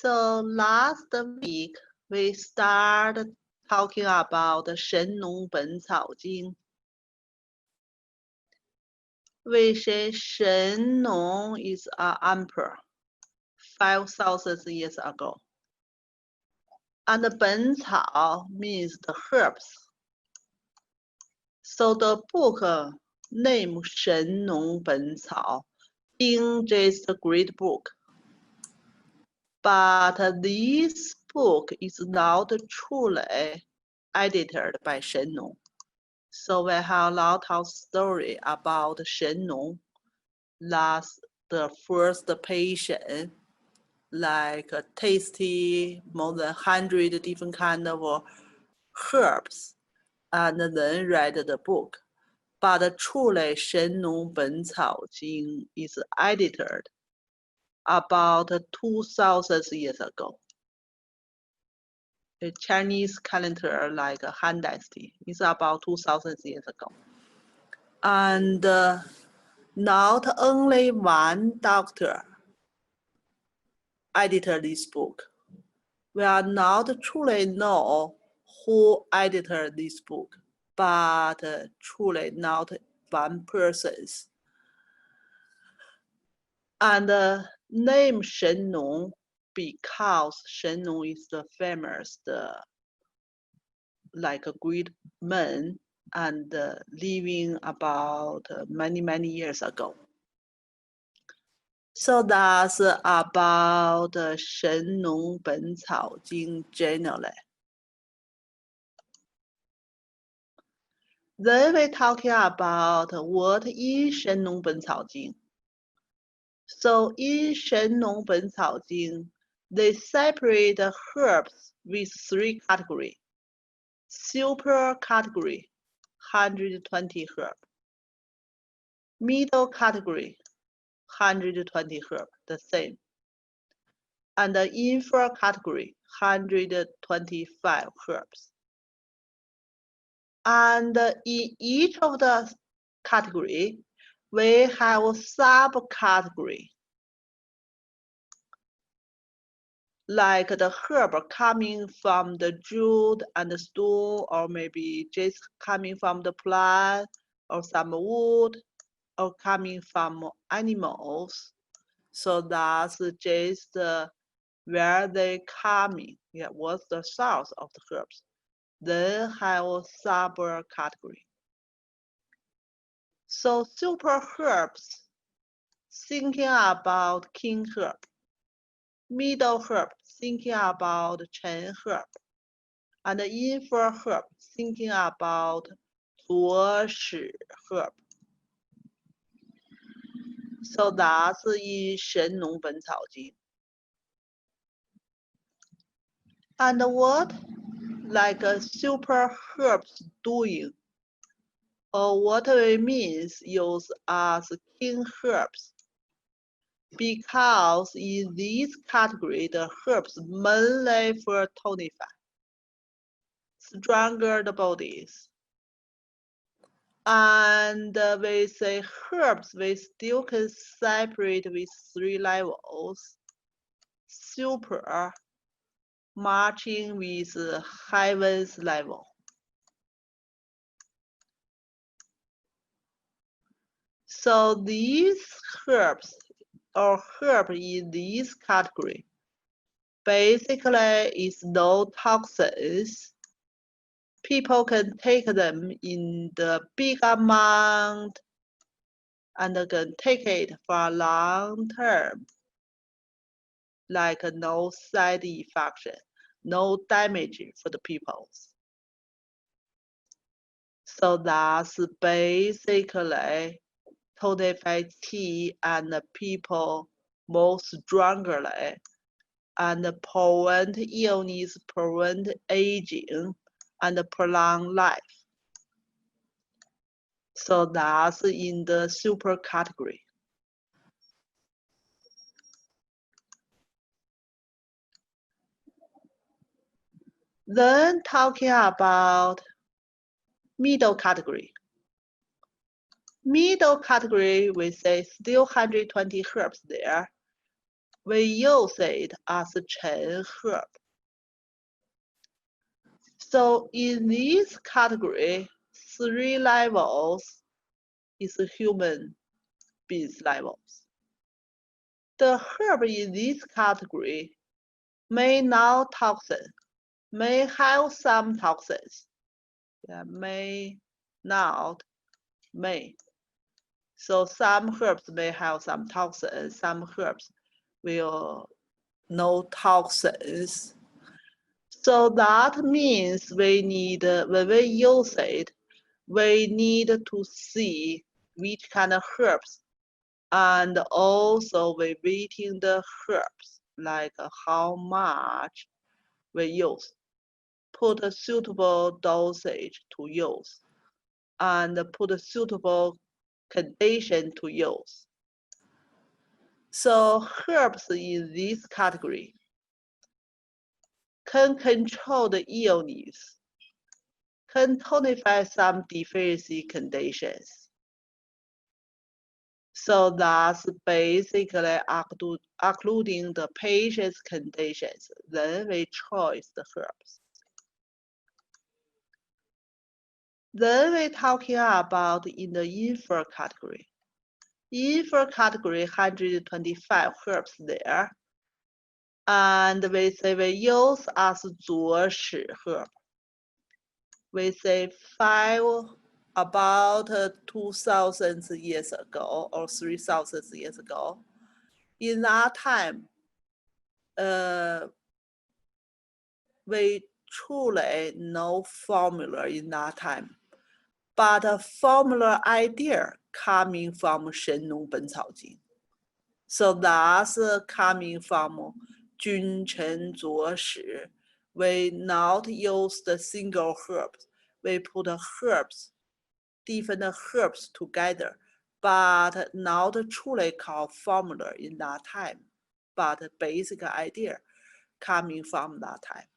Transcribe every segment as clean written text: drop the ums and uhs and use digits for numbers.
So last week we started talking about the 神农本草经. We say Shen Nong is an emperor 5,000 years ago. And the 本草 means the herbs. So the book named 神农本草经 is a great book. But this book is not truly edited by Shen Nong. So we have a lot of story about Shen Nong. Last the first patient, like tasty, more than 100 different kind of herbs, and then read the book. But truly, 神农本草经 is edited about 2,000 years ago. The Chinese calendar, like Han Dynasty, is about 2,000 years ago. And not only one doctor edited this book. We are not truly know who edited this book, but truly not one person's. And name Shen Nong because Shen Nong is the famous, like a great man and living about many years ago. So that's about 神农本草经 generally. Then we talking about what is 神农本草经. So in 神农本草经, they separate the herbs with 3 categories. Super category, 120 herbs. Middle category, 120 herbs, the same. And the inferior category, 125 herbs. And in each of the category, we have a subcategory. Like the herb coming from the root and the stone, or maybe just coming from the plant, or some wood, or coming from animals. So that's just where they coming. Yeah, what's the source of the herbs? Then have a subcategory. So super herbs, thinking about king herb. Middle herb, thinking about Chen herb. And the inferior herb, thinking about 左史 herb. So that's in 神农本草经. And what like a super herbs doing, or what it means use as king herbs, because in this category the herbs mainly for tonify, stronger the bodies. And we say herbs we still can separate with 3 levels. Super, matching with heaven's level. So these herbs or herb in this category basically is no toxins. People can take them in the big amount and can take it for a long term. Like no side effect, no damage for the people. So that's basically tonify qi and the people more strongly and prevent illness, prevent aging, and prolong life. So that's in the super category. Then talking about middle category. Middle category, we say still 120 herbs there. we use it as a Chen herb. So in this category, 3 levels is human beings levels. The herb in this category may not toxin, may have some toxins. Yeah, may not, may. So some herbs may have some toxins, some herbs will no toxins. So that means we need, when we use it, we need to see which kind of herbs, and also we weighting the herbs, like how much we use, put a suitable dosage to use, and put a suitable condition to use. So herbs in this category can control the illness, can tonify some deficiency conditions. So that's basically including the patient's conditions. Then we choose the herbs. Then we're talking about in the infant category. Infant category, 125 herbs there. And we say we use as 佐使 herb. We say about 2,000 years ago or 3,000 years ago. In that time, we truly no formula in that time, but a formula idea coming from 神农本草经. So that's coming from 君臣佐使. We not use the single herbs. We put herbs, different herbs together, but not truly called formula in that time, but basic idea coming from that time.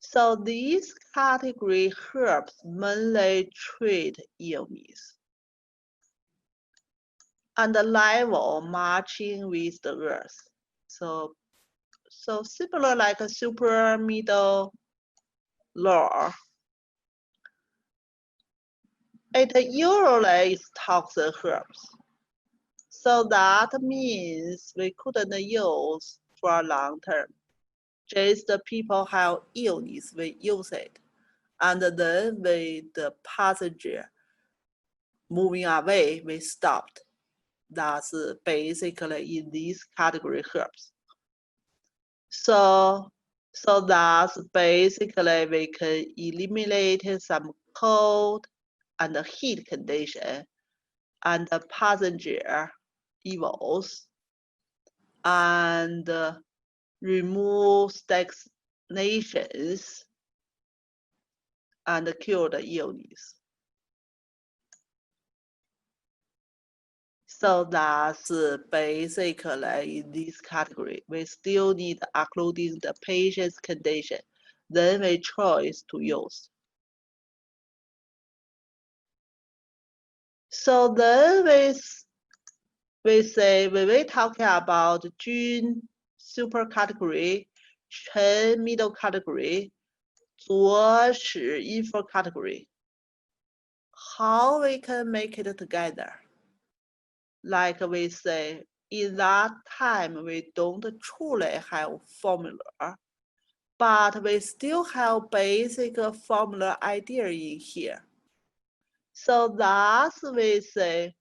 So these category herbs mainly treat illness, and the level matching with the earth. So similar like a super, middle, lower. It usually is toxic herbs. So that means we couldn't use for a long term. Just the people have illness, we use it. And then with the passenger moving away, we stopped. That's basically in these category herbs. So that's basically we can eliminate some cold and heat condition, and the passenger evils, and remove stagnations and cure the illness. So that's basically in this category. We still need including the patient's condition. Then we choose to use. So then we say, when we talking about Jun super category, Chen middle category, 佐使 infant category, how we can make it together? Like we say, in that time, we don't truly have formula, but we still have basic formula idea in here. So that's we say,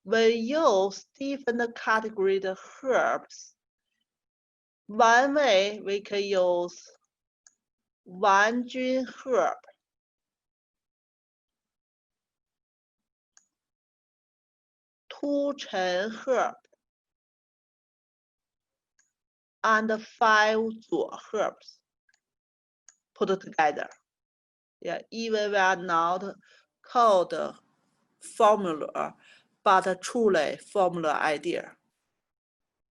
we use different category of herbs. One way we can use 丸菌 herb, two Chen herb, and 5 佐 herbs put together. Yeah, even we are not called formula, but truly formula idea.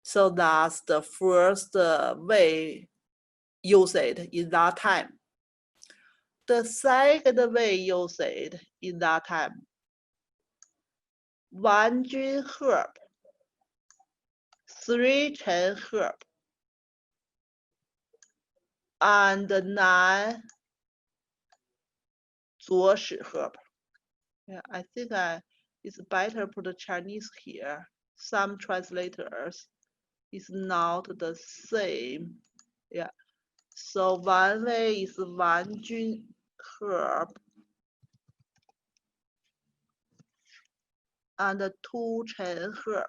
So that's the first way use it in that time. The second way use it in that time, 丸菌 herb, 3 Chen herb and 9 左史 herb. Yeah, I think it's better put the Chinese here. Some translators is not the same. Yeah. So one way is Jing herb and 2 Chen herb.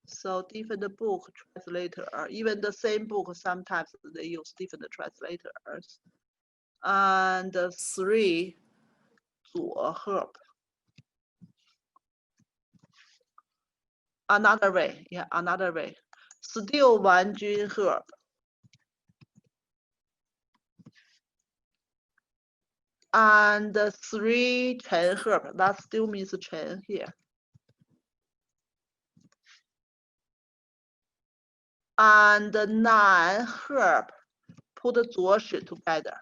So different book translator, even the same book, sometimes they use different translators. And 3 左 herb. Another way, yeah, another way. Still Jing herb. And 3 Chen herb, that still means Chen here. And 9 herb, put 左史 together.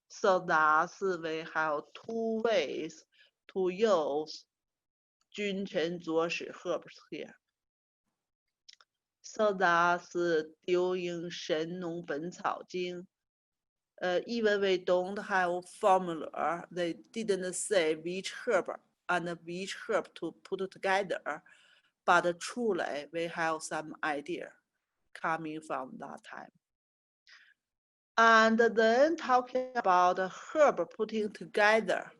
So thus we have 2 ways to use 君臣佐使 herbs here. So thus during 神农本草经, even we don't have formula, they didn't say which herb and which herb to put together, but truly we have some idea coming from that time. And then talking about herb putting together.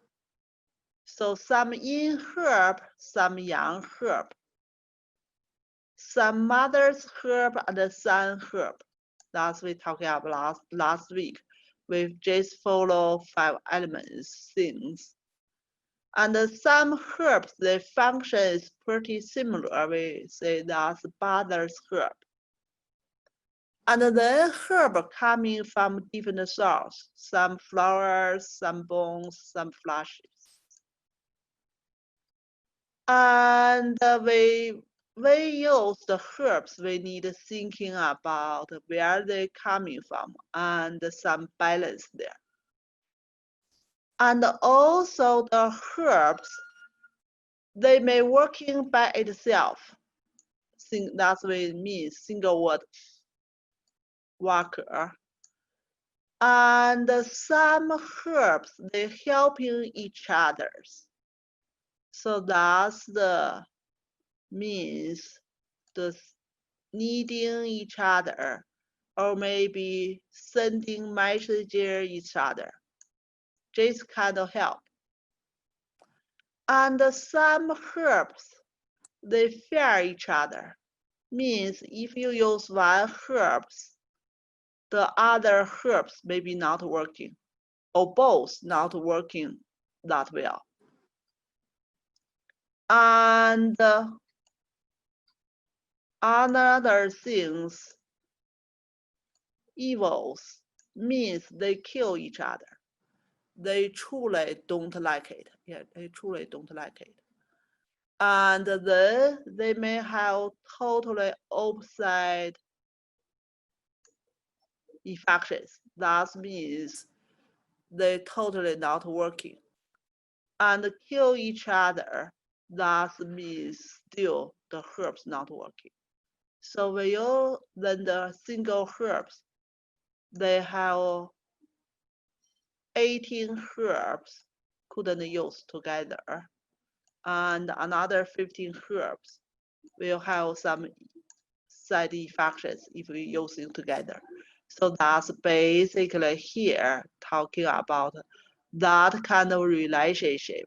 So some yin herb, some yang herb, some mother's herb and son herb. That's we talked about last week. We just follow 5 elements things. And some herbs, the function is pretty similar. We say that's mother's herb. And then herb coming from different sources, some flowers, some bones, some flashes. And we use the herbs, we need thinking about where they're coming from and some balance there. And also the herbs, they may working by itself. That's what it means, single word worker. And some herbs, they're helping each other. So that's the means the needing each other, or maybe sending messages each other. Just kind of help. And some herbs, they fear each other. Means if you use one herbs, the other herbs may be not working, or both not working that well. And another things, evils, means they kill each other. They truly don't like it. Yeah, they truly don't like it. And then they may have totally opposite effects. That means they totally not working. And kill each other, that means still the herbs not working. So when you then the single herbs, they have 18 herbs couldn't use together. And another 15 herbs will have some side effects if we use it together. So that's basically here talking about that kind of relationship.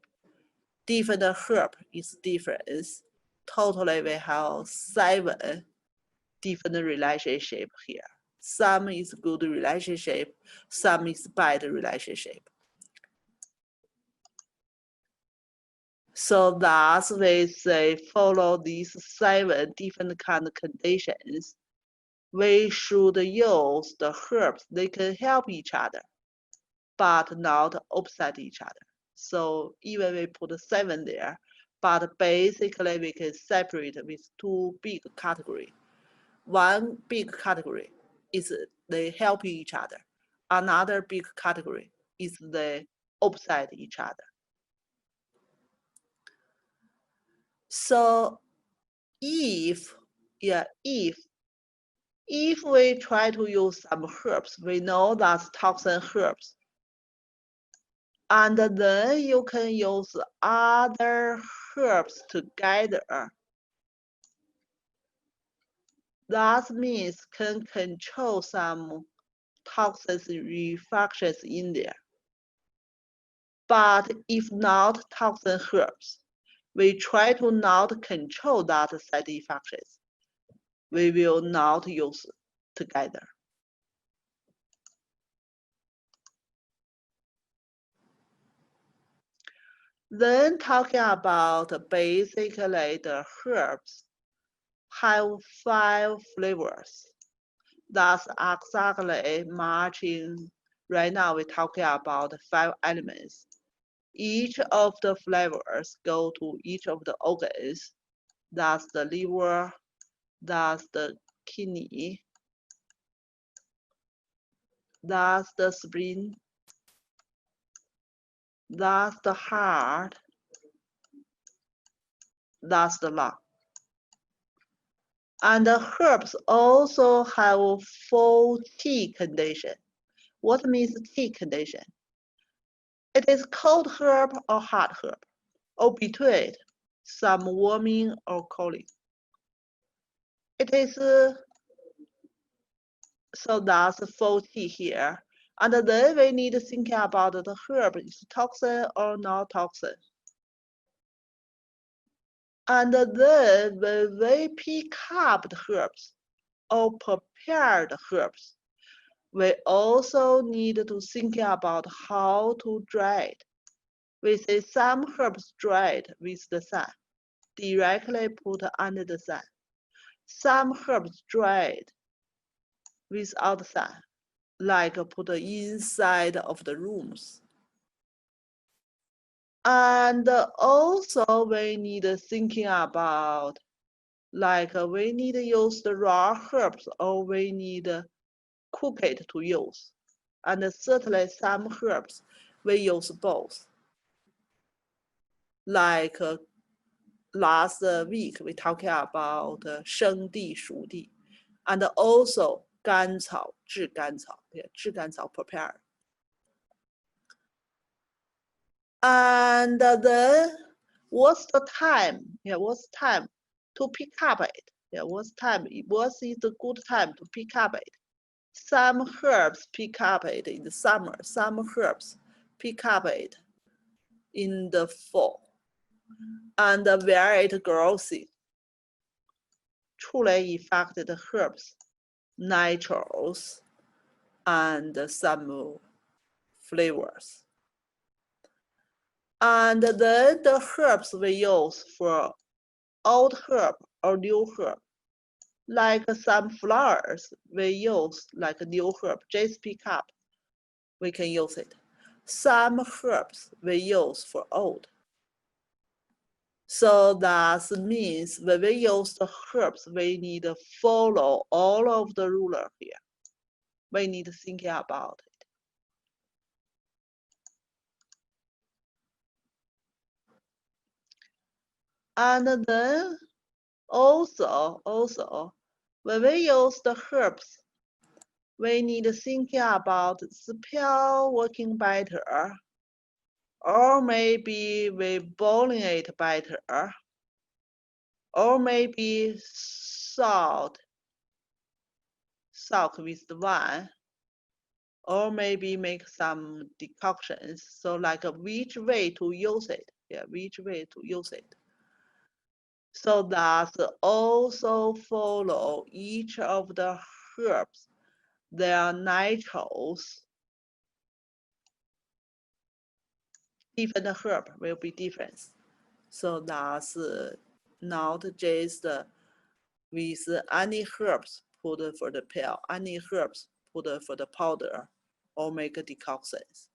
Different herb is different. Totally we have 7 different relationship here. Some is good relationship, some is bad relationship. So that's we say follow these 7 different kind of conditions. We should use the herbs, they can help each other, but not opposite each other. So even we put 7 there, but basically we can separate with 2 big categories. One big category is they helping each other. Another big category is they opposite each other. So if we try to use some herbs, we know that's toxin herbs. And then you can use other herbs together. That means can control some toxin reactions in there. But if not toxin herbs, we try to not control that side effects. We will not use together. Then talking about basically the herbs have 5 flavors. That's exactly matching. Right now we're talking about 5 elements. Each of the flavors go to each of the organs. That's the liver, that's the kidney, that's the spleen, that's the heart, that's the lung. And the herbs also have 4 T condition. What means T condition? It is cold herb or hot herb, or between some warming or cooling. It is so that's 4 T here. And then we need to think about the herb is toxin or not toxin. And then when we pick up the herbs or prepare the herbs, we also need to think about how to dry it. We see some herbs dried with the sun, directly put under the sun. Some herbs dried without the sun, like put inside of the rooms. And also we need thinking about, like we need to use the raw herbs or we need cook it to use. And certainly some herbs we use both. Like last week we talked about 生地熟地 and also 甘草炙甘草 炙甘草 prepare. And then what's the time? What's time to pick up it? What's time? What is the good time to pick up it? Some herbs pick up it in the summer. Some herbs pick up it in the fall. And where it grows in. 出来 affected herbs, naturals, and some flavors. And then the herbs we use for old herb or new herb. Like some flowers we use like new herb, just pick up, we can use it. Some herbs we use for old. So that means when we use the herbs, we need to follow all of the ruler here. We need to think about it. And then also, when we use the herbs, we need to think about the pill working better, or maybe we boiling it better, or maybe salt with the wine, or maybe make some decoctions. So like which way to use it? Which way to use it? So that also follow each of the herbs, their naturals. Different herb will be different. So that's not just with any herbs put for the pill, any herbs put for the powder or make decoctions.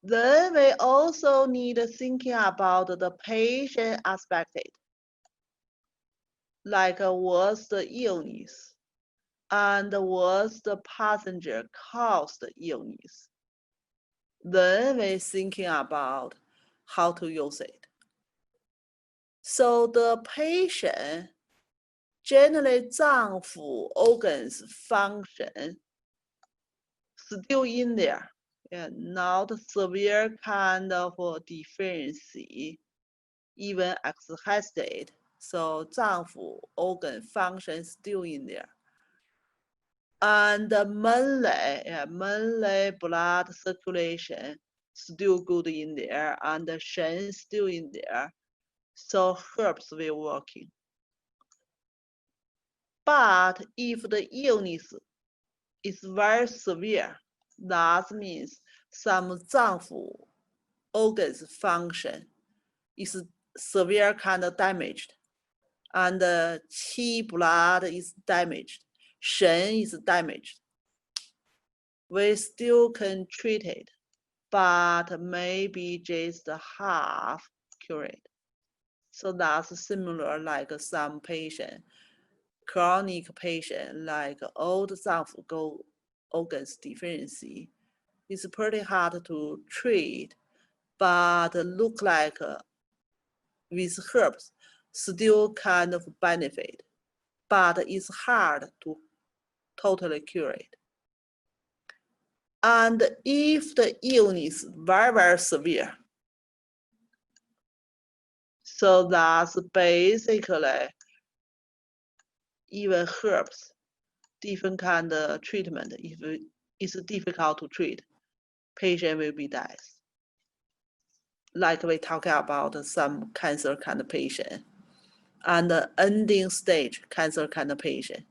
Then we also need thinking about the patient aspect. Like what's the illness? and was the passenger caused illness. Then we're thinking about how to use it. So the patient generally 脏腑 organs function still in there, not severe kind of deficiency, even exhausted. So 脏腑 organ function still in there. And mainly blood circulation still good in there, and the Shen still in there. So herbs will working. But if the illness is very severe, that means some 脏腑 organs function is severe kind of damaged, and the qi blood is damaged, Shen is damaged. We still can treat it, but maybe just half cured. So that's similar like some patient, chronic patient like old 脏腑 organs deficiency. It's pretty hard to treat, but look like with herbs still kind of benefit, but it's hard to totally cure it. And if the illness very, very severe, so that's basically even herbs, different kind of treatment. If it's difficult to treat, patient will be dead. Like we talk about some cancer kind of patient and the ending stage cancer kind of patient.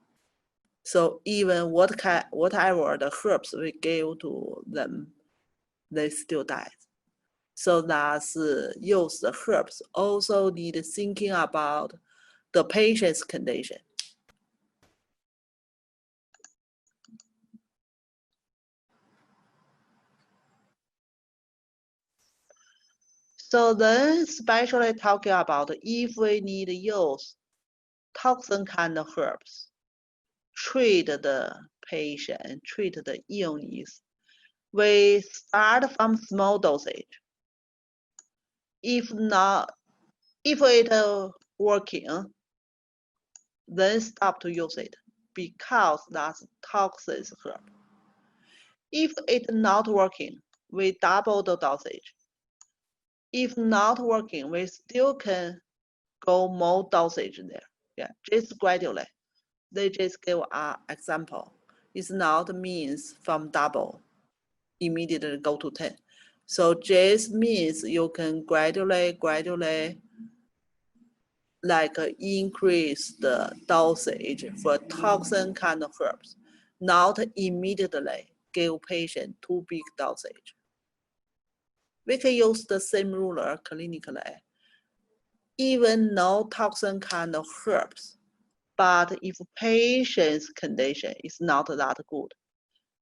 So even whatever the herbs we give to them, they still die. So that's use the herbs also need thinking about the patient's condition. So then especially talking about if we need to use toxin kind of herbs, treat the patient, treat the illness, we start from small dosage. If it working, then stop to use it because that's toxic herb. If it's not working, we double the dosage. If not working, we still can go more dosage there. Just gradually. They just give an example. It's not means from double, immediately go to 10. So just means you can gradually like increase the dosage for toxin kind of herbs, not immediately give patient too big dosage. We can use the same ruler clinically, even no toxin kind of herbs, but if patient's condition is not that good,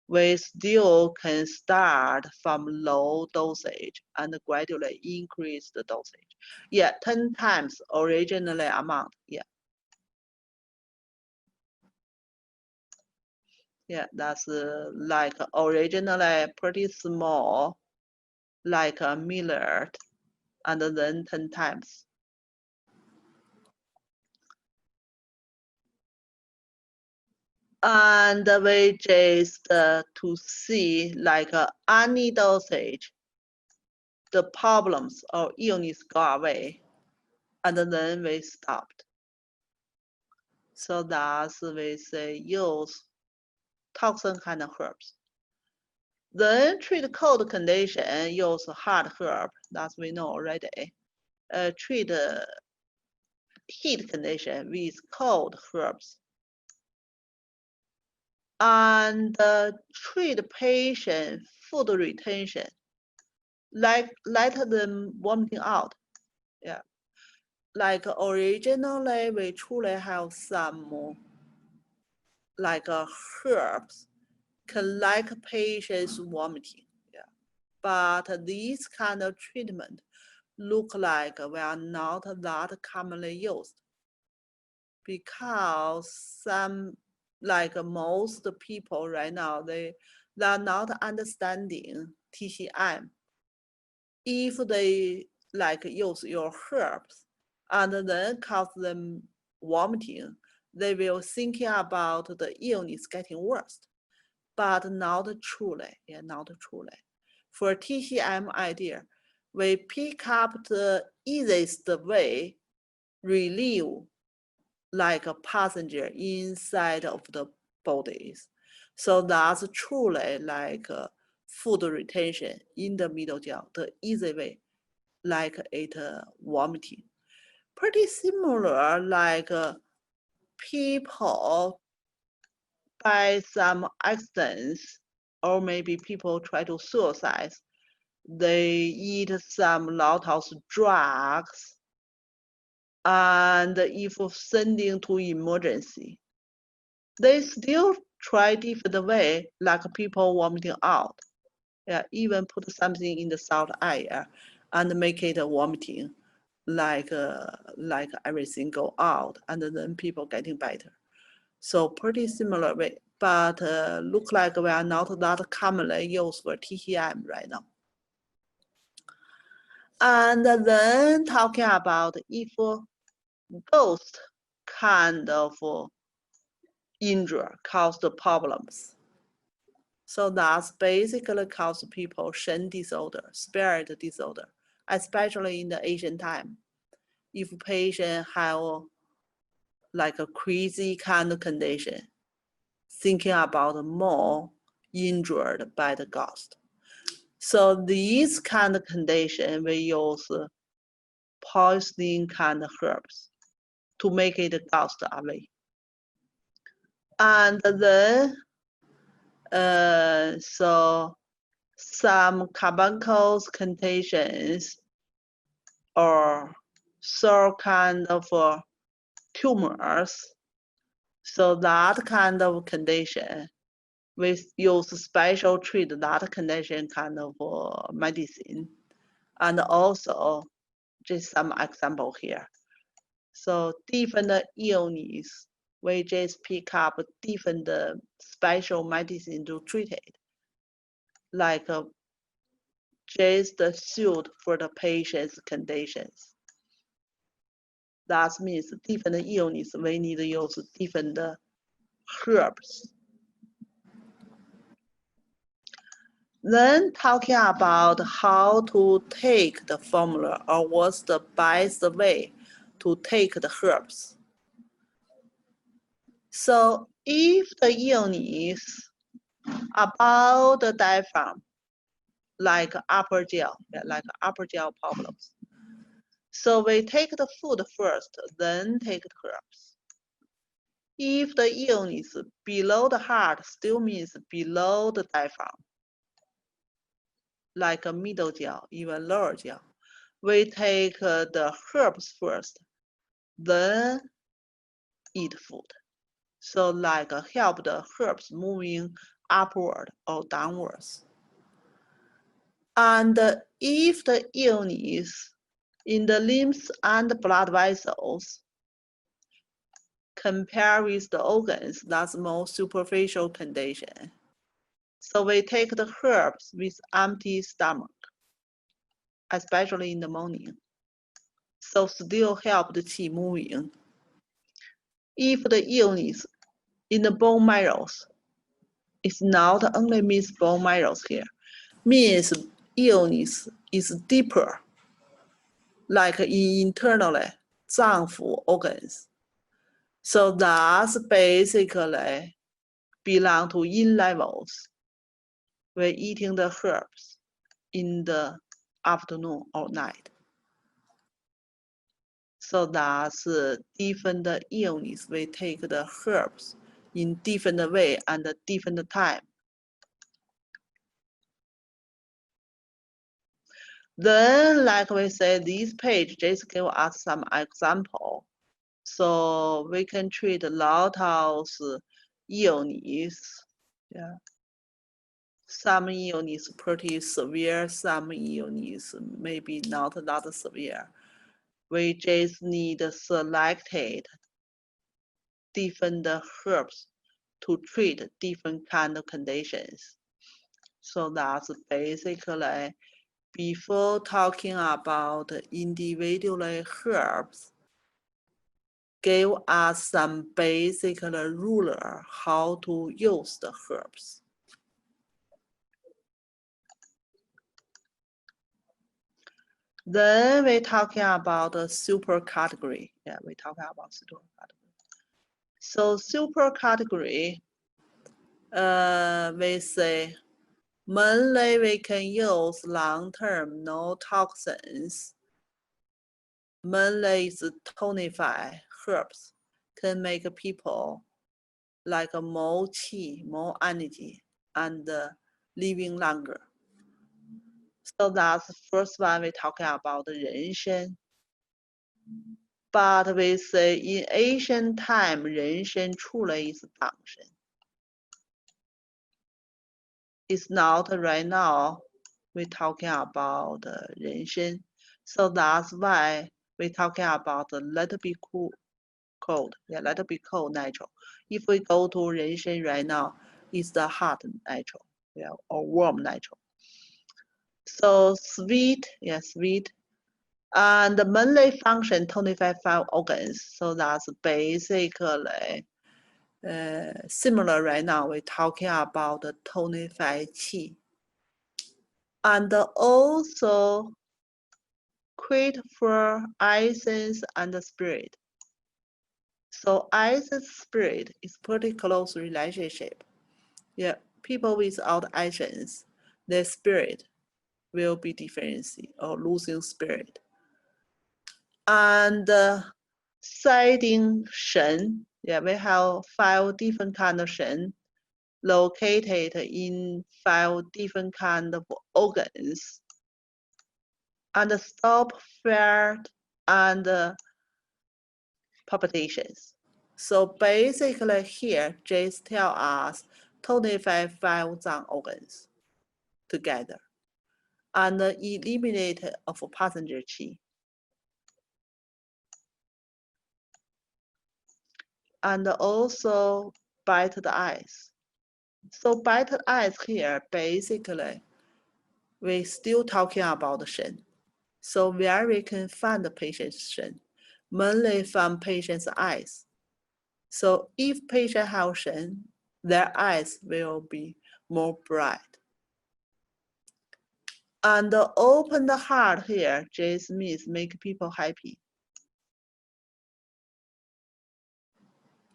we still can start from low dosage and gradually increase the dosage. 10 times originally amount. That's like originally pretty small, like a millard, and then 10 times. And we just to see like any dosage, the problems or illness go away, and then we stopped. So that's we say use toxin kind of herbs. Then treat cold condition, use hard herb, that we know already. Treat heat condition with cold herbs. And treat patient food retention, like let them vomiting out. Like originally we truly have some like herbs can like patients vomiting. But this kind of treatment look like we are not that commonly used because some like most people right now, they are not understanding TCM. If they like use your herbs and then cause them vomiting, they will thinking about the illness getting worse, but not truly, not truly. For TCM idea, we pick up the easiest way, relieve like a passenger inside of the bodies. So that's truly like food retention in the middle jaw, the easy way, like it vomiting. Pretty similar like people by some accidents, or maybe people try to suicide, they eat some lot of drugs, and if sending to emergency, they still try different way, like people vomiting out. Yeah, even put something in the salt air and make it vomiting, like everything go out, and then people getting better. So pretty similar way, but look like we are not that commonly used for TCM right now. And then talking about if those kind of injury cause the problems. So that's basically cause people Shen disorder, spirit disorder, especially in the Asian time. If patient have like a crazy kind of condition, thinking about more injured by the ghost. So these kind of condition, we use poisoning kind of herbs to make it ghost away. And then, so some carbuncles contagions or some kind of tumors. So that kind of condition, we use special treat that condition kind of medicine. And also, just some example here. So different illness, we just pick up different special medicine to treat it. Like just suit for the patient's conditions. That means different illness, we need to use different herbs. Then talking about how to take the formula or what's the best way to take the herbs. So if the illness about the diaphragm, like upper jaw, like upper jaw problems. So we take the food first, then take the herbs. If the illness below the heart still means below the diaphragm, like a middle jaw, even lower jaw, we take the herbs first, then eat food. So like help the herbs moving upward or downwards. And if the illness in the limbs and blood vessels compare with the organs, that's more superficial condition. So we take the herbs with empty stomach, especially in the morning. So still help the qi moving. If the illness in the bone marrows, it's not only means bone marrows here, means illness is deeper, like in internally, 脏腑 organs. So that's basically belong to yin levels. We're eating the herbs in the afternoon or night. So that's different illness. We take the herbs in different way and different time. Then, like we said, this page just give us some example. So we can treat a lot of illness. Yeah. Some illness pretty severe, some illness maybe not that severe. We just need selected different herbs to treat different kind of conditions. So that's basically before talking about individual herbs, give us some basic rule how to use the herbs. Then we're talking about the super category. Yeah, we're talking about super category. So super category, we say mainly we can use long-term, no toxins. Mainly is tonify herbs can make people like more qi, more energy, and living longer. So that's the first one we're talking about the Shen. But we say in ancient time, Shen truly is Shen. It's not right now we're talking about Shen. So that's why we're talking about the little bit cold. Yeah, little bit cold natural. If we go to Shen right now, it's the hot natural, yeah, or warm natural. So sweet, yeah, sweet. And the mainly function 25 organs. So that's basically similar right now. We're talking about the 25 qi. And also quit for essence and spirit. So essence spirit is pretty close relationship. Yeah, people without essence, their spirit will be different or losing spirit. And citing Shen, yeah, we have 5 different kind of Shen located in 5 different kind of organs. And stop fear and palpitations. So basically here, just tell us 25 zang organs together and eliminate of passenger qi. And also bite the eyes. So bite the eyes here, basically, we're still talking about the Shen. So where we can find the patient's Shen, mainly from patient's eyes. So if patient have Shen, their eyes will be more bright. And open the heart here just means make people happy.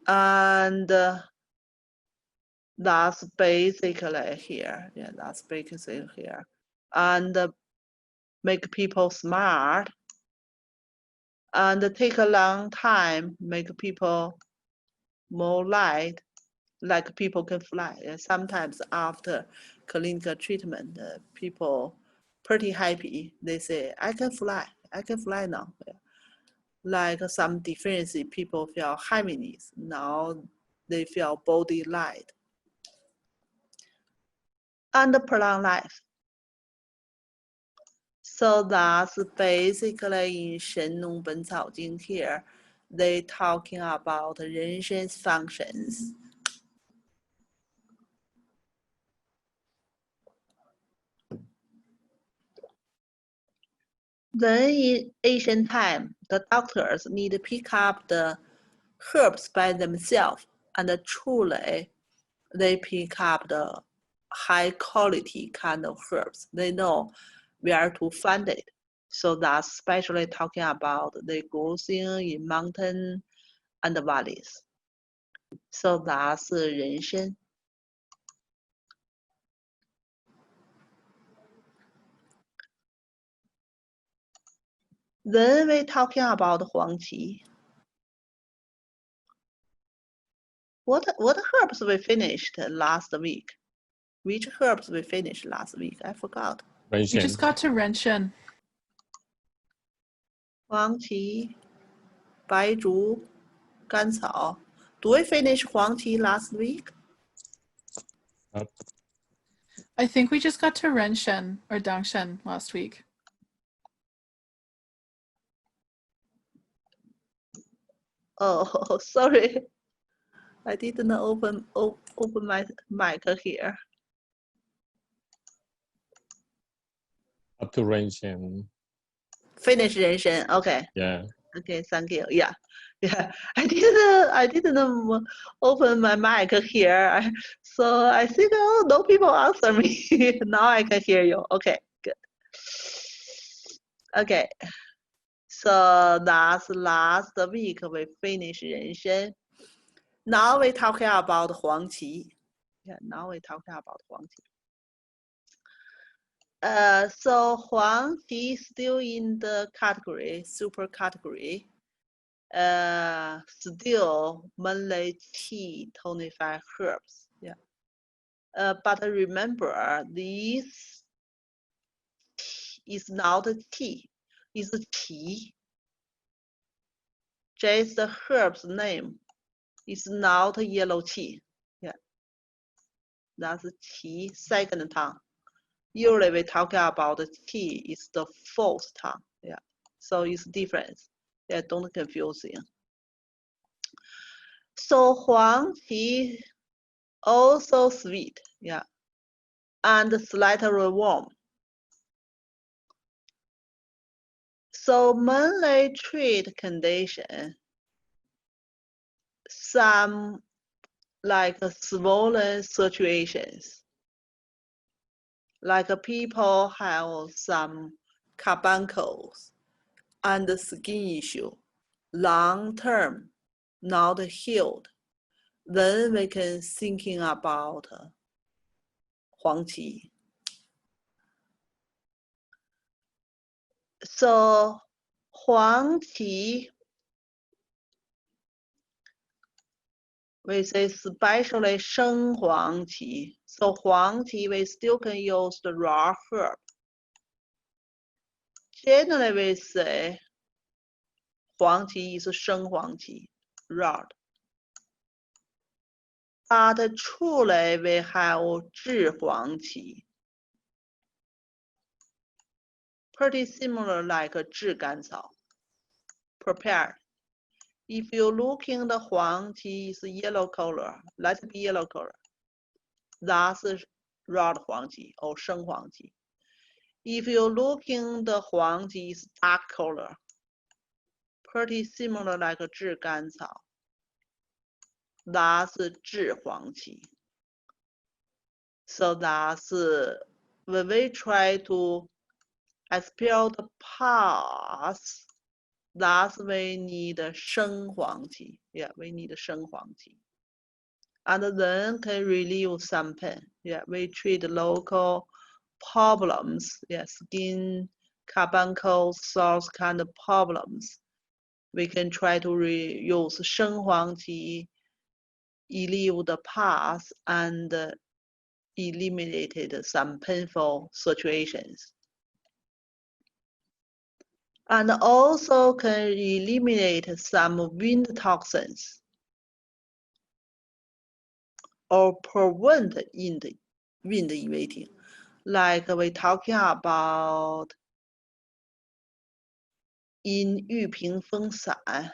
And that's basically here. Yeah, that's basically here. And make people smart. And take a long time, make people more light, like people can fly. And sometimes after clinical treatment, people pretty happy. They say, I can fly now. Like some deficiency, people feel heaviness. Now they feel body light. And prolong life. So that's basically in Shen Nong本草经 here, they talking about 人参 functions. Then in ancient time, the doctors need to pick up the herbs by themselves, and truly they pick up the high quality kind of herbs. They know where to find it. So that's especially talking about the growing in mountain and valleys. So that's 人参. Then we're talking about 黄芪. What herbs we finished last week? Which herbs we finished last week? I forgot. We just got to Shen. 黄芪, 白术, 甘草. Do we finish 黄芪 last week? I think we just got to Shen or Shen last week. Oh, sorry. I didn't open my mic here. Up to Ren Shen. Finish 人生 Okay. Yeah. Okay, thank you. Yeah. I didn't open my mic here. So I think no people answer me. Now I can hear you. Okay, good. Okay. So that's last week we finished 人生. Now we talking about 黄芪. Yeah, now we talking about 黄芪. So Huang Qi still in the category, super category. Still mainly tea, tonified herbs. Yeah. But remember, this is not tea, it's tea. Just the herb's name. It's not yellow tea. Yeah. That's tea, second tongue. Usually we talk about the tea is the fourth tongue. Yeah. So it's different. Yeah, don't confuse it. So Huang Qi also sweet, yeah, and slightly warm. So mainly treat condition, some like swollen situations, like people have some carbuncles and skin issue, long term, not healed. Then we can thinking about Huang Qi. So Huang Qi, we say especially Shen Huang Qi. So Huang Qi, we still can use the raw herb. Generally, we say Huang Qi is Shen Huang Qi, raw. But truly, we have Zhi Huang Qi. Pretty similar like Zhi Gancao, prepared. If you look in the Huang Qi is yellow color, let it be yellow color. That's raw Huang Qi or Shen Huang Qi. If you look in the Huang Qi is dark color, pretty similar like Zhi Gancao. That's Zhi Huang Qi. So that's when we try to expel the pus, that's we need Shen Huang Qi. Yeah, we need Shen Huang Qi. And then can relieve some pain. Yeah, we treat local problems. Yeah, skin, carbuncles, sores kind of problems. We can try to use Shen Huang Qi, relieve the pus and eliminated some painful situations. And also can eliminate some wind toxins or prevent wind evading. Like we talking about in 玉屏风散.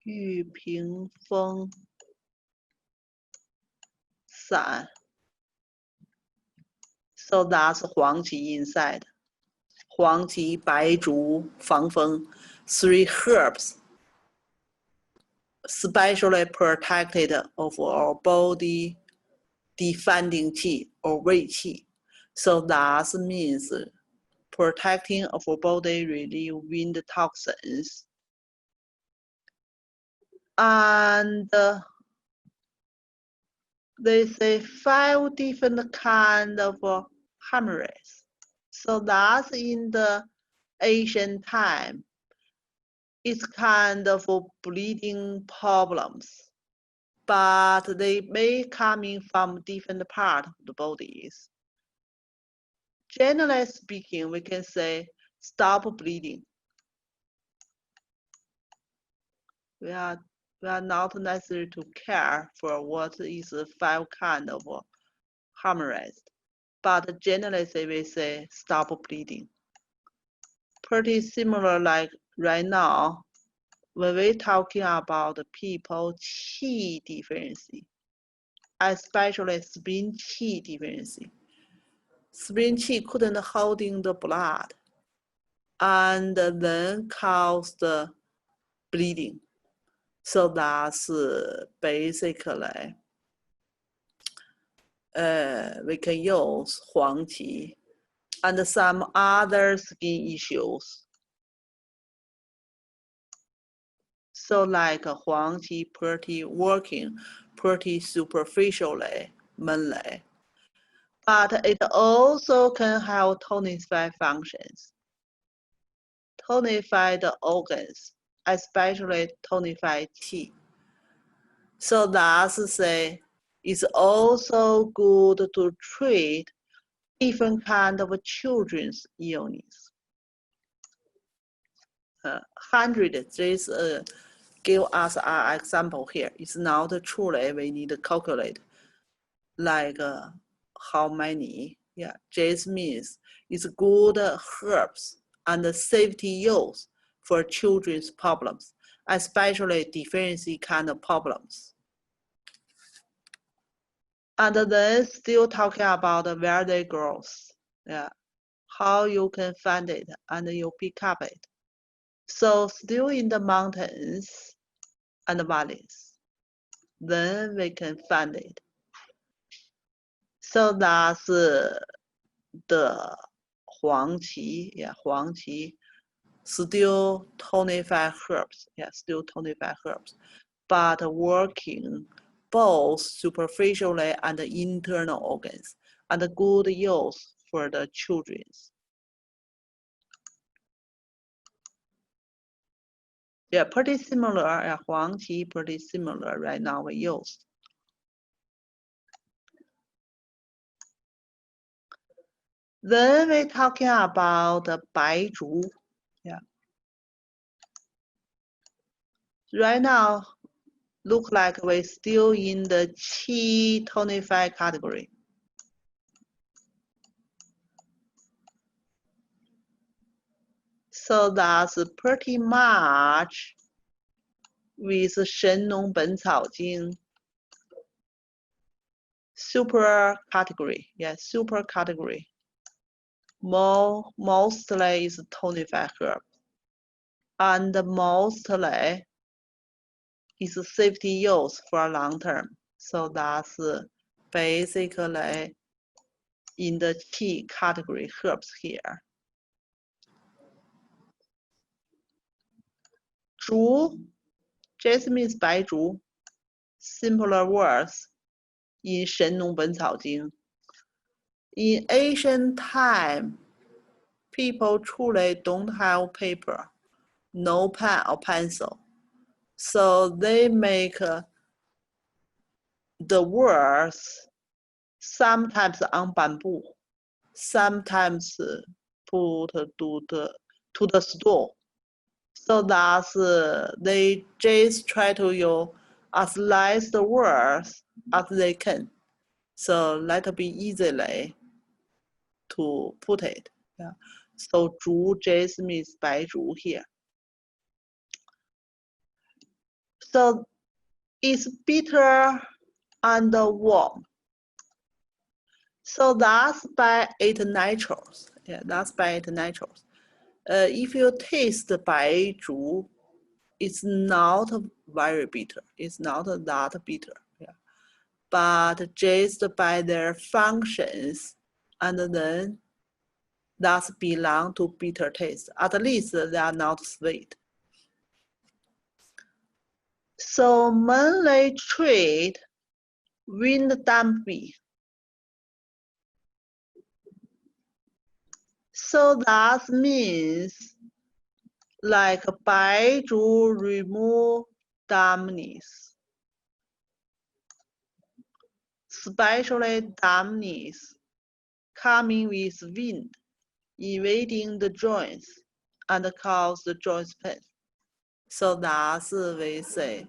Yu Ping Feng San. So that's Huang Qi inside. Huang Qi, Bai Zhu, Fang Feng, 3 herbs specially protected of our body defending qi or wei qi. So that means protecting of our body relieve wind toxins. And they say 5 different kind of hemorrhages. So that's in the ancient time. It's kind of bleeding problems, but they may coming from different part of the bodies. Generally speaking, we can say stop bleeding. We are not necessary to care for what is 5 kind of hemorrhage. but generally we say stop bleeding. Pretty similar like right now, when we're talking about people qi deficiency, especially spleen qi deficiency. Spleen qi couldn't holding the blood and then caused bleeding. So that's basically we can use 黄芪 and some other skin issues. So like 黄芪 pretty working pretty superficially mainly, but it also can have tonify functions. Tonify the organs, especially tonify qi. So that's say it's also good to treat different kind of children's illness. 100, this give us an example here. It's not truly we need to calculate like how many. Yeah, this means it's good herbs and safety use for children's problems, especially deficiency kind of problems. And then still talking about where they grow. Yeah, how you can find it and you pick up it. So still in the mountains and valleys, then we can find it. So that's the 黄芪, yeah, 黄芪, still tonify herbs, yeah, still tonify herbs, but working both superficially and internal organs, and good use for the children's. Yeah, pretty similar, yeah, 黄芪 pretty similar right now we use. Then we're talking about the 白术, yeah. Right now, look like we're still in the qi tonify category. So that's pretty much with 神农本草经 super category, yeah, super category. Mostly is tonify herb, and mostly is safety use for long term. So that's basically in the qi category herbs here. 竹 just means 白术, simpler words in 神农本草经. In ancient time, people truly don't have paper, no pen or pencil. So they make the words sometimes on bamboo, sometimes put to the store. So that's they just try to use as less the words as they can. So let it be easily to put it. Yeah. So 竹 just means 白术 here. So it's bitter and warm. So that's by its naturals. Yeah, that's by its naturals. If you taste 白术, it's not very bitter. It's not that bitter. Yeah. But just by their functions, and then that belong to bitter taste. At least they are not sweet. So mainly treat wind damping. So that means like 白术 remove dampness, especially dampness coming with wind, invading the joints and cause the joint pain. So that's we say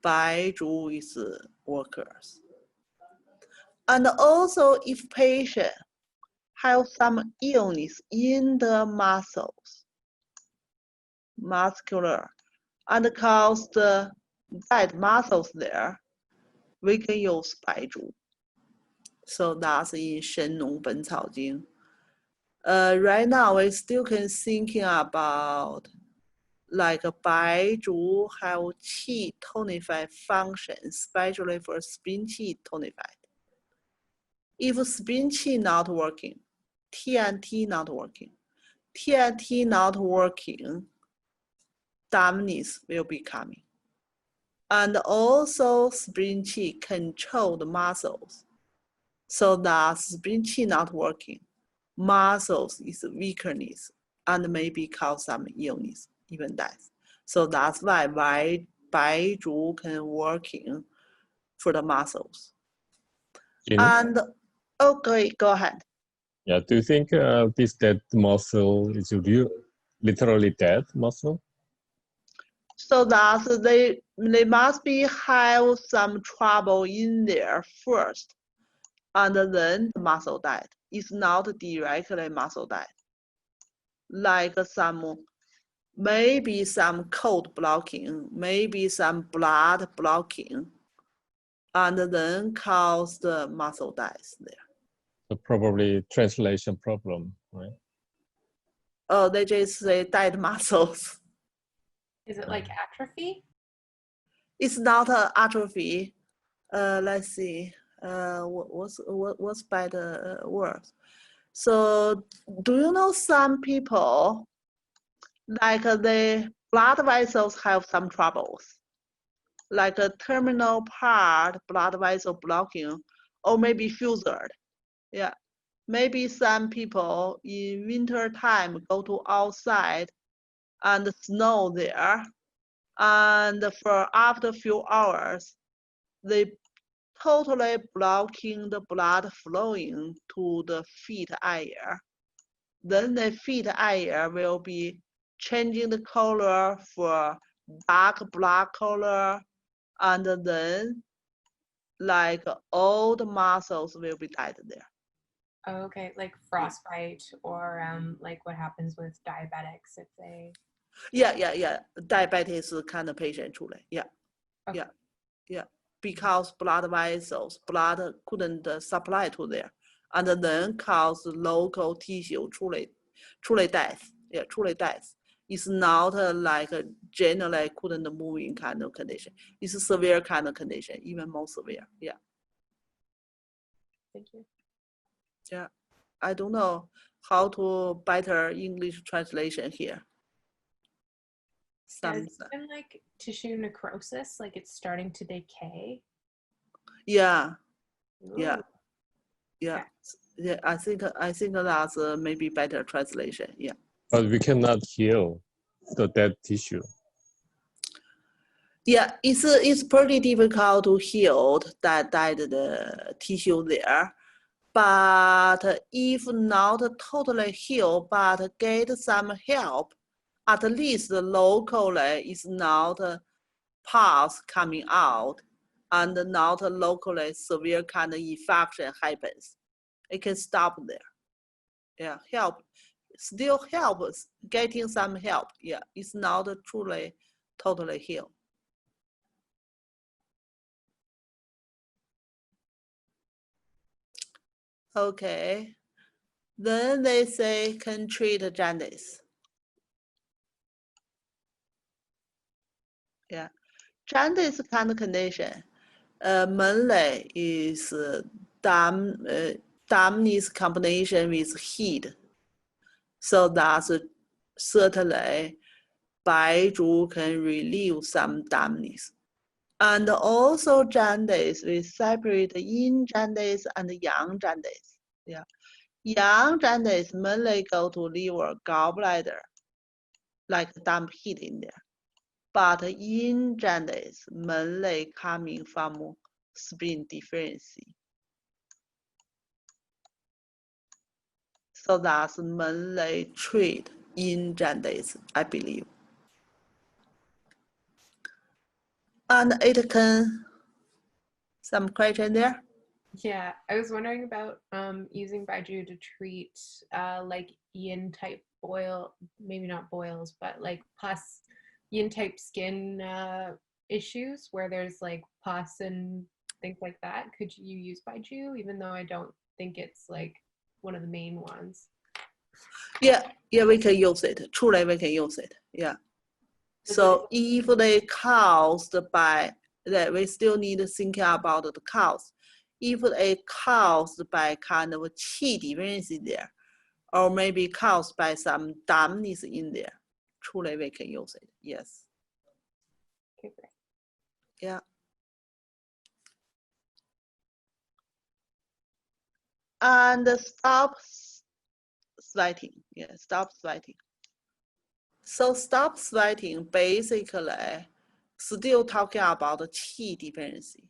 白术 is workers. And also if patient have some illness in the muscles, muscular, and cause the dead muscles there, we can use 白术. So that's in 神农本草经. Right now, we still can thinking about like 白术 have qi tonified function, especially for spin qi tonified. If spin qi not working, TNT not working, TNT not working, dumbness will be coming. And also spin qi control the muscles. So that spin qi not working, muscles is weakness and maybe cause some illness, even death. So that's why 白术 can working for the muscles. Jing? And okay, go ahead. Yeah, do you think this dead muscle is literally dead muscle? So that they must be have some trouble in there first, and then the muscle died. It's not directly muscle died. Like maybe some cold blocking, maybe some blood blocking, and then cause the muscle dies there. So probably translation problem, right? Oh, they just say dead muscles. Is it like atrophy? It's not atrophy. Let's see. What's by the word? So, do you know some people like the blood vessels have some troubles, like a terminal part blood vessel blocking, or maybe fused. Yeah, maybe some people in winter time go to outside and snow there, and for after a few hours, they totally blocking the blood flowing to the feet area. Then the feet area will be changing the color for dark black color, and then like all the muscles will be dead there. Oh, okay, like frostbite or like what happens with diabetics if they. Yeah. Diabetes kind of patient 出来. Yeah. Okay. Yeah. Because blood vessels, blood couldn't supply to there, and then cause local tissue 出来 death. Yeah, 出来 death. It's not like a generally couldn't move in kind of condition. It's a severe kind of condition, even more severe. Yeah. Thank you. Yeah. I don't know how to better English translation here. Has it been like tissue necrosis, like it's starting to decay? Yeah. Ooh. Yeah. I think that's maybe better translation. Yeah. But we cannot heal the dead tissue. Yeah, it's pretty difficult to heal that died the tissue there. But if not totally healed, but get some help, at least locally is not pus coming out, and not locally severe kind of infection happens. It can stop there. Yeah, help. Still helps getting some help. Yeah, it's not truly totally healed. Okay. Then they say can treat jaundice. Yeah, jaundice kind of condition. Mainly is dampness combination with heat. So that's certainly 白术 can relieve some dampness. And also jaundice, we separate yin jaundice and yang jaundice. Yeah. Yang jaundice mainly go to liver, gallbladder, like dump heat in there. But yin jaundice mainly coming from spleen deficiency. So that's mainly treat yin jaundice, I believe. And it can, some question there? Yeah, I was wondering about using Baiju to treat like yin type boil, maybe not boils, but like pus, yin type skin issues where there's like pus and things like that. Could you use Baiju, even though I don't think it's like one of the main ones? Yeah, we can use it. Truly, we can use it. Yeah. So if they caused by that, we still need to think about the cause. If they caused by kind of qi deficiency there, or maybe caused by some dampness in there, truly we can use it. Yes. Okay, great. Yeah. And stop sweating. Yeah, stop sweating. So stop sweating basically still talking about the qi deficiency.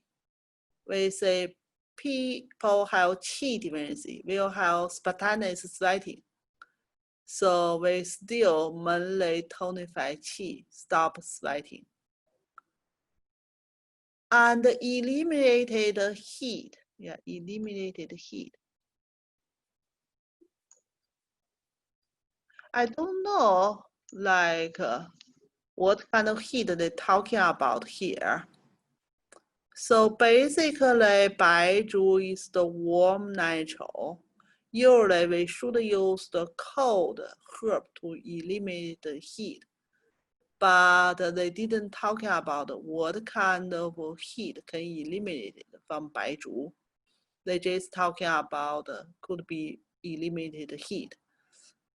We say people have qi deficiency, will have spontaneous sweating. So we still mainly tonify qi, stop sweating. And eliminated heat. Yeah, eliminated heat. I don't know, like, what kind of heat they're talking about here. So basically, Baizhu is the warm natural. Usually, we should use the cold herb to eliminate the heat. But they didn't talk about what kind of heat can eliminate it from Baizhu. They just talking about could be eliminated heat.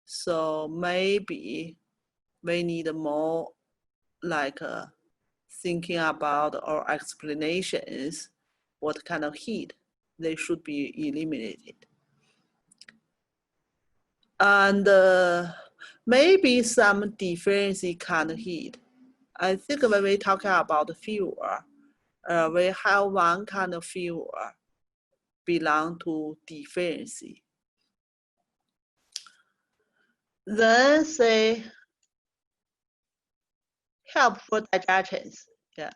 So maybe we need more like thinking about or explanations what kind of heat they should be eliminated. And maybe some difference kind of heat. I think when we talk about fever, we have one kind of fever belong to deficiency. Then say help for digestion. Yeah.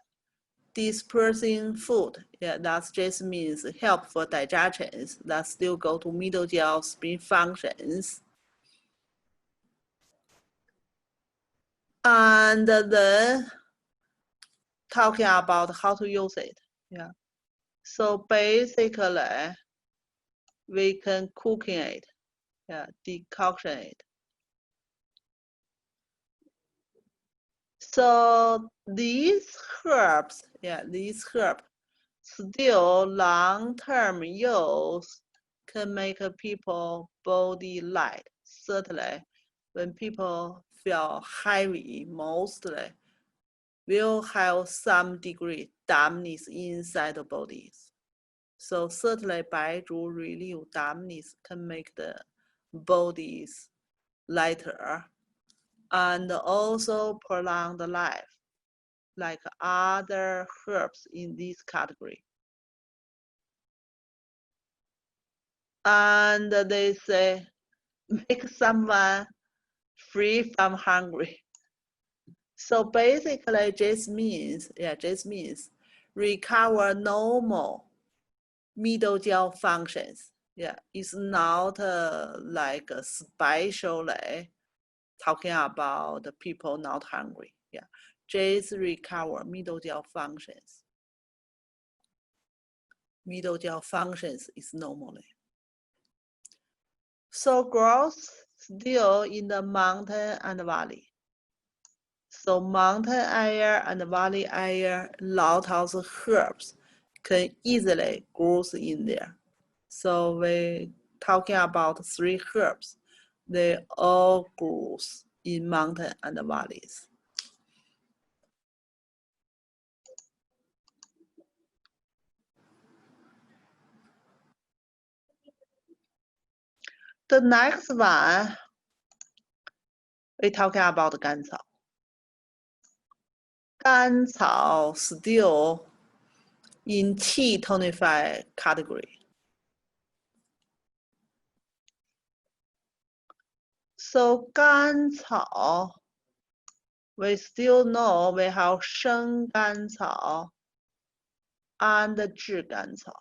Dispersing food. Yeah, that just means help for digestion. That still go to middle jiao spleen functions. And then talking about how to use it. Yeah. So basically, we can cooking it. Yeah, decoction it. So these herbs, still long-term use can make people body light. Certainly, when people feel heavy, mostly will have some degree dampness inside the bodies. So certainly, Baizhu relieve dampness can make the bodies lighter and also prolong the life, like other herbs in this category. And they say, make someone free from hungry. So basically, just means recover normal middle jiao functions. Yeah, it's not like especially talking about the people not hungry. Yeah, just recover middle jiao functions. Middle jiao functions is normally. So growth still in the mountain and valley. So mountain area and valley area, lot of herbs can easily grow in there. So we talking about 3 herbs. They all grow in mountain and valleys. The next one, we talking about 甘草. 甘草 still in qi tonify category. So 甘草, we still know we have 生甘草 and 炙甘草.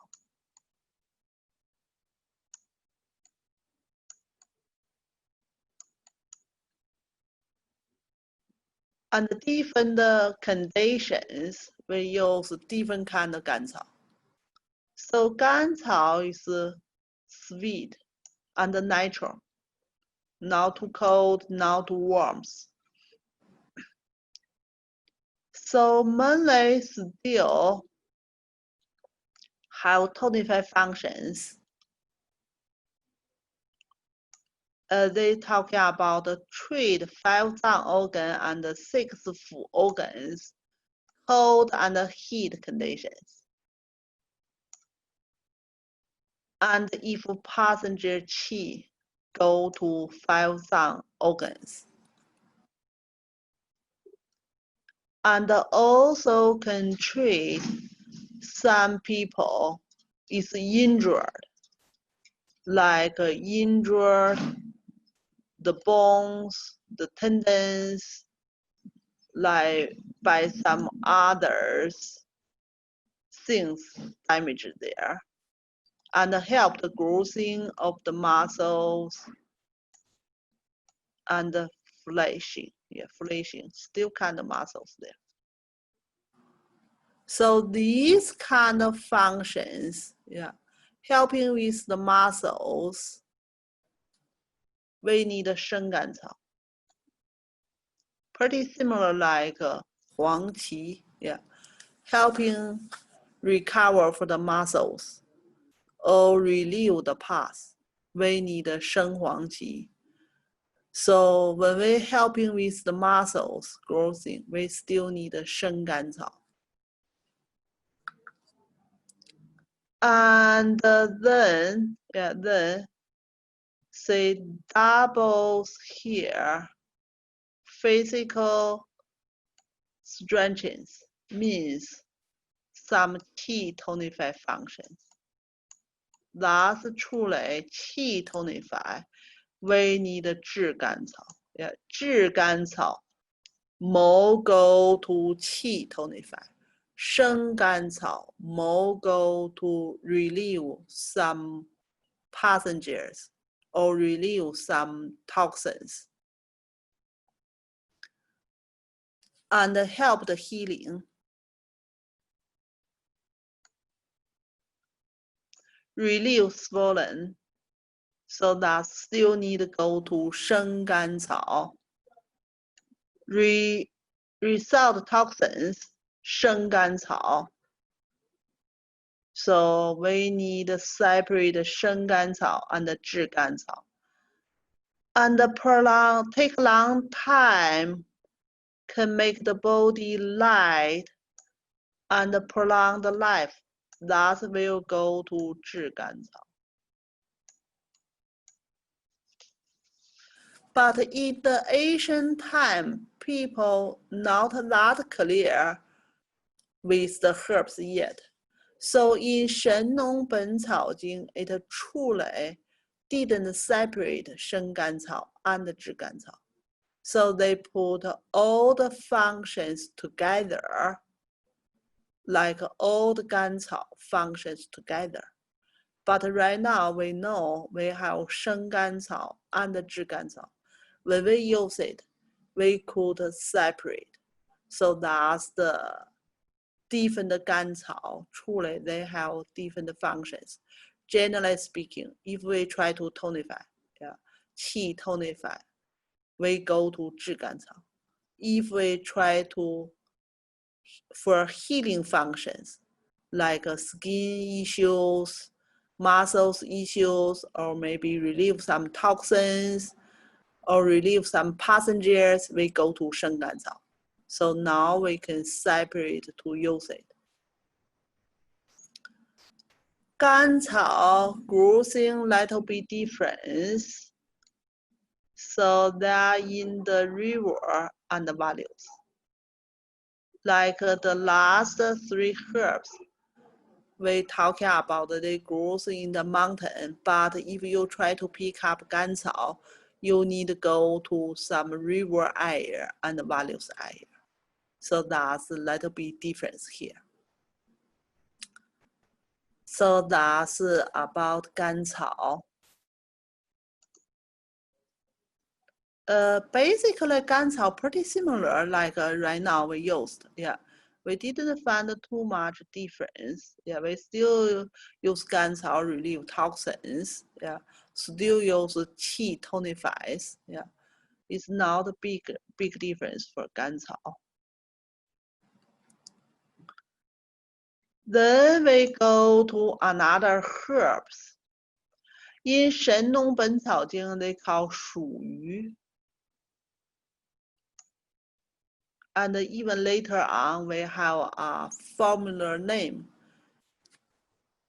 Under different conditions, we use different kind of 甘草. So 甘草 is sweet and natural, not too cold, not too warm. So mainly still have 25 functions. They talk about the treat 5 zang organ and 6 fu organs, cold and heat conditions. And if passenger qi go to 5 zang organs. And also can treat some people is injured, like injured the bones, the tendons, like by some others things damaged there, and help the growing of the muscles and the fleshing. Yeah, fleshing, still kind of muscles there. So these kind of functions, yeah, helping with the muscles, we need a 生甘草. Pretty similar like 黄芪, yeah, helping recover for the muscles or relieve the pus. We need a 生黄芪. So when we're helping with the muscles growing, we still need a 生甘草. And then, yeah, then say doubles here. Physical strengthens means some qi tonify functions. Thus, 出来qi tonify, we need 炙甘草. Yeah, 炙甘草 more go to qi tonify. 生甘草 more go to relieve some passengers or relieve some toxins and help the healing. Relieve swollen, so that still need to go to 生甘草. Result toxins, 生甘草. So we need to separate 生甘草and 炙甘草. And take long time can make the body light and prolong the life. That will go to 炙甘草. But in the ancient time, people not that clear with the herbs yet. So in 神农本草经, it 出来 didn't separate 生甘草 and 炙甘草. So they put all the functions together, like all the 甘草 functions together. But right now we know we have 生甘草 and 炙甘草. When we use it, we could separate. So that's the different 甘草出来, they have different functions. Generally speaking, if we try to tonify, yeah, qi tonify, we go to 炙甘草. If we try to, for healing functions, like skin issues, muscles issues, or maybe relieve some toxins, or relieve some passengers, we go to 生甘草. So now we can separate to use it. 甘草 growing little bit difference. So they are in the river and the valleys. Like the last 3 herbs, we talking about they grow in the mountain, but if you try to pick up 甘草, you need to go to some river area and valleys area. So that's a little bit difference here. So that's about 甘草. Basically, 甘草 pretty similar, like right now we used. Yeah, we didn't find too much difference. Yeah, we still use 甘草 relieve toxins. Yeah, still use qi tonifies. Yeah, it's not a big difference for 甘草. Then we go to another herbs. In 神农本草经 they call 蜀鱼. And even later on, we have a formula name.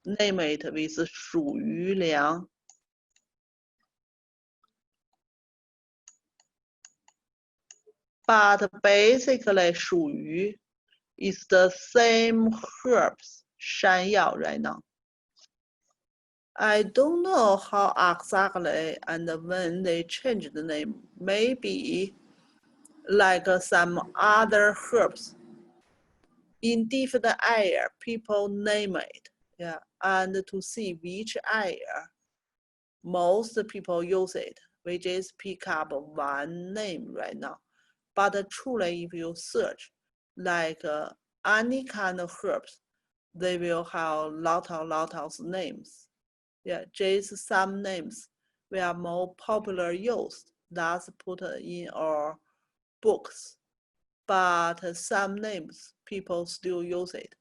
Name it with 蜀鱼凉. But basically, 蜀鱼 is the same herbs, 山药 right now. I don't know how exactly and when they changed the name. Maybe like some other herbs in different area, people name it. Yeah, and to see which area most people use it, we just pick up one name right now. But truly, if you search like any kind of herbs, they will have lot of names. Yeah, just some names we are more popular used. That's put in our books. But some names people still use it.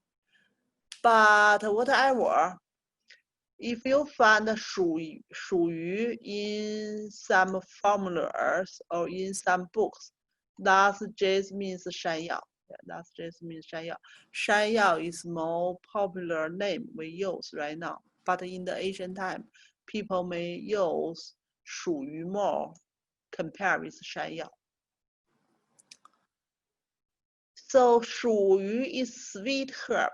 But whatever, if you find 蜀鱼 in some formulas or in some books, that just means 山药. Yeah, that just means 山药. 山药 is more popular name we use right now. But in the ancient time, people may use 蜀鱼 more compared with 山药. So 蜀鱼 is sweet herb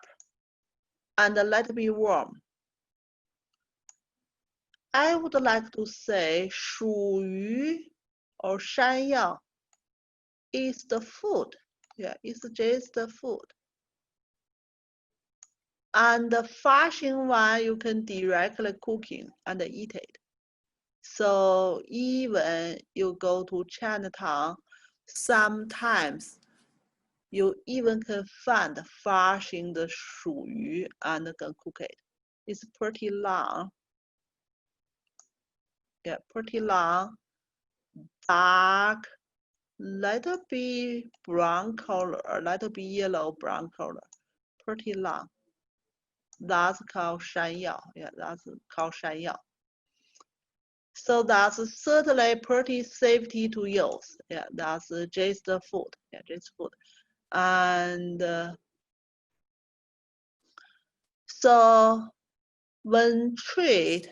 and let it be warm. I would like to say 蜀鱼 or 山药 is the food. Yeah, it's just the food. And the fashion one, you can directly cooking and eat it. So even you go to Chinatown, sometimes you even can find fashion the 蜀鱼 and can cook it. It's pretty long. Yeah, pretty long, dark, little bit brown color, little bit yellow brown color, pretty long. That's called 山药. Yeah, that's called 山药. So that's certainly pretty safety to use. Yeah, that's just the food. Yeah, just food. And so when treat,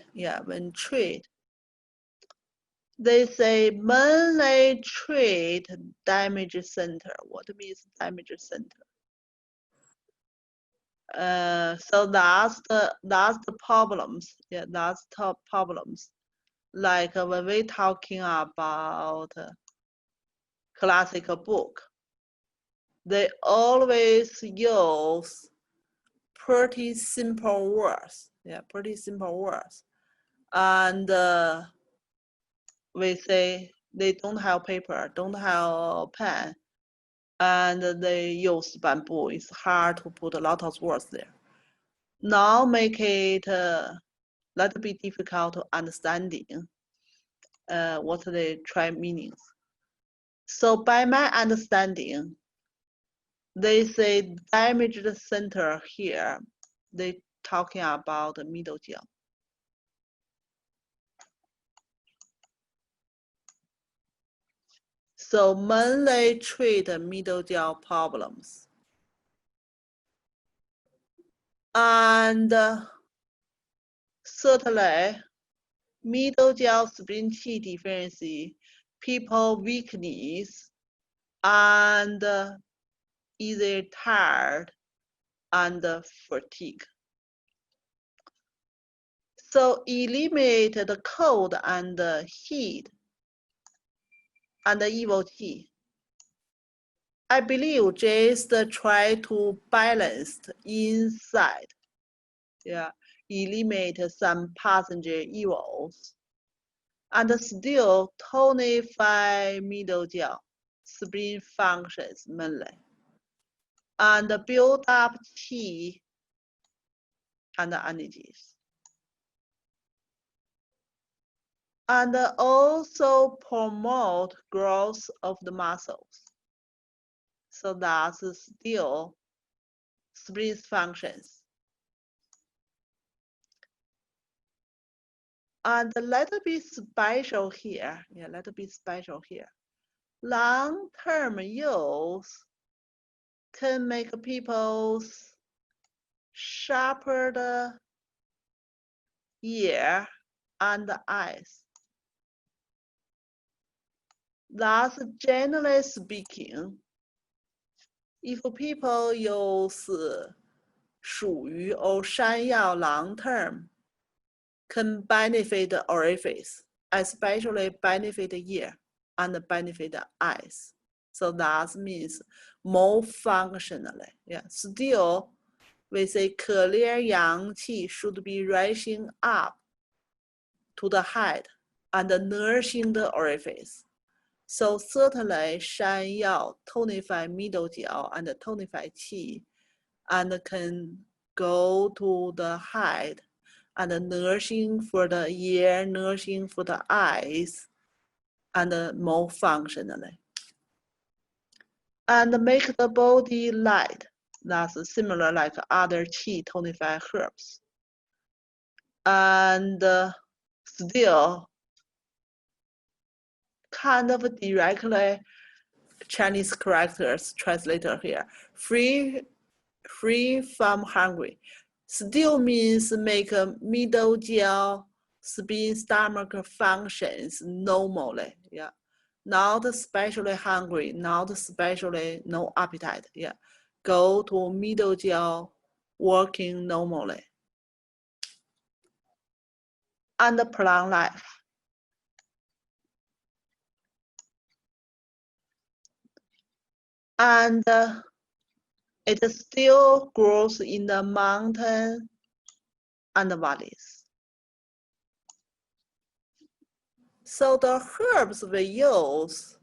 they say mainly treat damage center. What means damage center? So that's the problems. Yeah, that's the problems. Like when we talking about classical book, they always use pretty simple words. Yeah, pretty simple words. And we say they don't have paper, don't have pen, and they use bamboo. It's hard to put a lot of words there. Now make it little bit difficult to understanding what they try meanings. So by my understanding, they say damaged center here. They talking about the middle jiao. So mainly treat middle jiao problems. And certainly, middle jiao spring qi deficiency, people weakness, and either tired and fatigue. So eliminate the cold and the heat and the evil qi. I believe just try to balance inside. Yeah, eliminate some passenger evils and still tonify middle jaw, spleen functions mainly, and build up qi and energies. And also promote growth of the muscles. So that's still spleen functions. And a little bit special here. Yeah, a little bit special here. Long-term use can make people's sharper the ear and the eyes. Thus, generally speaking, if people use 属于 or 山药 long term, can benefit the orifice, especially benefit the ear and benefit the eyes. So that means more functionally. Yeah, still, we say clear yang qi should be rising up to the head and nourishing the orifice. So certainly, 山药 tonify middle jaw and tonify qi, and can go to the head and nourishing for the ear, nourishing for the eyes, and more functionally. And make the body light. That's similar like other qi tonify herbs. And still kind of directly Chinese characters translator here. Free from hungry. Still means make a middle jaw, spleen, stomach functions normally. Yeah, not especially hungry, not especially no appetite. Yeah, go to middle jaw, working normally. And prolong life. And it still grows in the mountain and the valleys. So the herbs we use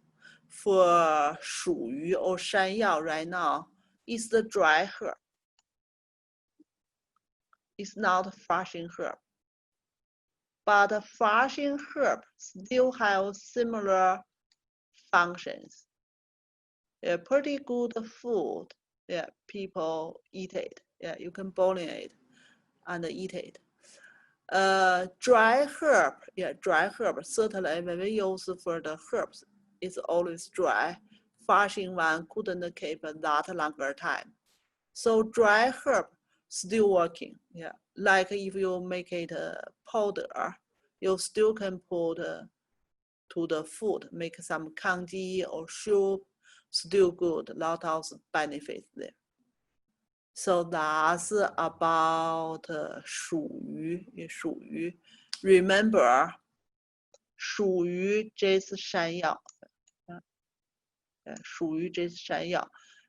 for 属于 or 山药 right now is the dry herb. It's not flushing herb. But the flushing herb still have similar functions. Yeah, pretty good food. Yeah, people eat it. Yeah, you can boil it and eat it. Dry herb, yeah, dry herb. Certainly, when we use for the herbs, it's always dry. Flushing one couldn't keep that longer time. So dry herb still working. Yeah, like if you make it powder, you still can put to the food, make some congee or soup, still good. Lot of benefits there. So that's about 属于. Remember, 属于 just 山药. 属于 just 山药.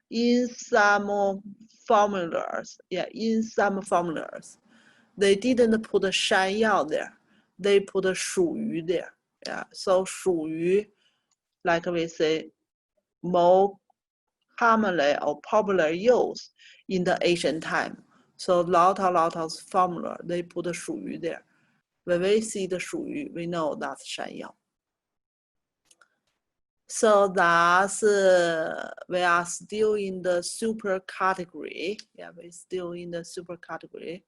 In some formulas, yeah, in some formulas, they didn't put 山药 there. They put 属于 there. Yeah, so 属于, like we say, more commonly or popular use in the ancient time. So lot of formula, they put 属于 there. When we see the 属于, we know that's 山药. So that's, we are still in the super category. Yeah, we're still in the super category.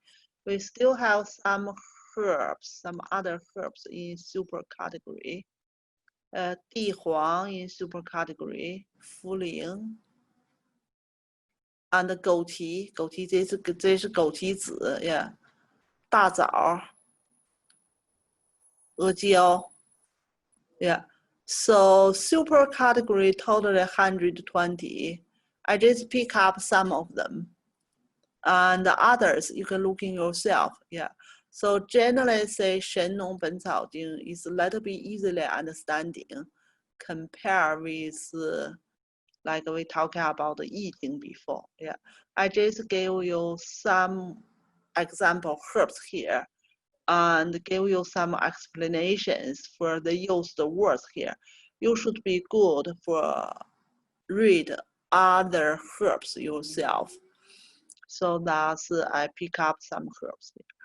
We still have some herbs, some other herbs in super category. 地黄 in super category, 茯苓 and 枸杞 这是枸杞子 yeah, 大枣 阿胶 yeah. So super category totally 120. I just pick up some of them. And the others you can look in yourself. Yeah. So generally say 神农本草经 is a little bit easily understanding compared with like we talked about the eating before. Yeah. I just gave you some example herbs here and give you some explanations for the used words here. You should be good for read other herbs yourself. So that's I pick up some herbs here.